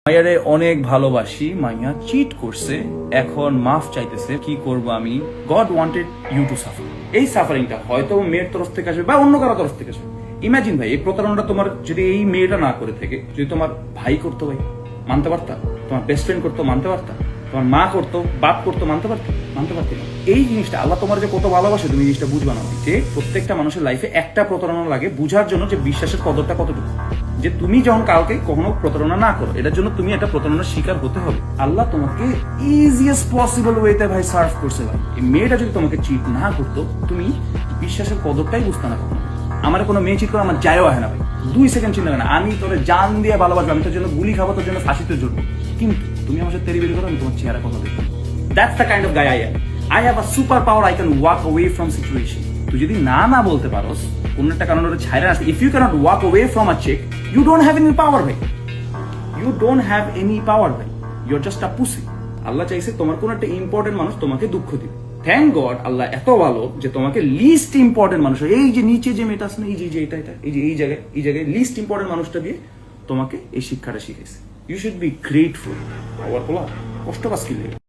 মাইয়ারে অনেক ভালোবাসি, মাইয়া চিট করছে, এখন মাফ চাইতেছে। কি করব আমি? God wanted you to suffer. এই সাফারিংটা হয়তো মেয়ের তরফ থেকে আসবে বা অন্য কারো তরফ থেকে আসবে। ইমাজিন ভাই, এই প্রতারণাটা তোমার যদি এই মেয়েটা না করে থাকে, যদি তোমার ভাই করতো, ভাই মানতে পারতা? তোমার বেস্ট ফ্রেন্ড করতো, মানতে পারতা? তোমার মা করতো, বাপ করতো, মানতে পারতো? মানতে পারতি না। এই জিনিসটা আল্লাহ তোমার যে কত ভালোবাসে, তুমি জিনিসটা বুঝবা না। যে প্রত্যেকটা মানুষের লাইফে একটা প্রতারণা লাগে বুঝার জন্য যে বিশ্বাসের কদরটা কতটুকু। যে তুমি যখন কাউকে কখনো প্রতারণা না করো, এটার জন্য তুমি একটা প্রতারণার শিকার হতে হবে। আল্লাহ তোমাকে ইজিয়েস্ট পসিবল ওয়েতে ভাই সার্ভ করছে। ভাই এই মেয়েটা যদি তোমাকে চিট না করতো, তুমি বিশ্বাসের কদরটাই বুঝতে না কখনো। আমার কোনো মেয়ে চিট করে আমার যায়ও হয় না ভাই, 2 সেকেন্ড চিন্তা করে না। আমি তোরে জান দিয়ে ভালোবাসবো, আমি তোর জন্য গুলি খাবো, তোর জন্য ফাঁসিতে জড়বো, কিন্তু তুমি আমার সাথে তেরি বেরি করো, আমি তোমার চেহারা কথা দেখবো। That's the kind of guy I am. I have a super power, I can walk away from situation. তুই যদি না বলতে পারোস, কোন একটা কারণে ওটা ছাইরা আসে, if you cannot walk away from a check, you don't have any power ভাই। You don't have any power ভাই, ইউ আর জাস্ট আ পুসি। আল্লাহ চাইছে তোমার কোন একটা ইম্পর্টেন্ট মানুষ তোমাকে দুঃখ দিবে। থ্যাংক গড, আল্লাহ এত ভালো যে তোমাকে লিস্ট ইম্পর্টেন্ট মানুষ, এই যে নিচে যে মেয়েটা আছে না, এই যে এটা এই যে এই জায়গায় লিস্ট ইম্পর্টেন্ট মানুষটা দিয়ে তোমাকে এই শিক্ষাটা শিখেছে। You should be grateful. আবার বলা কষ্ট পাস কি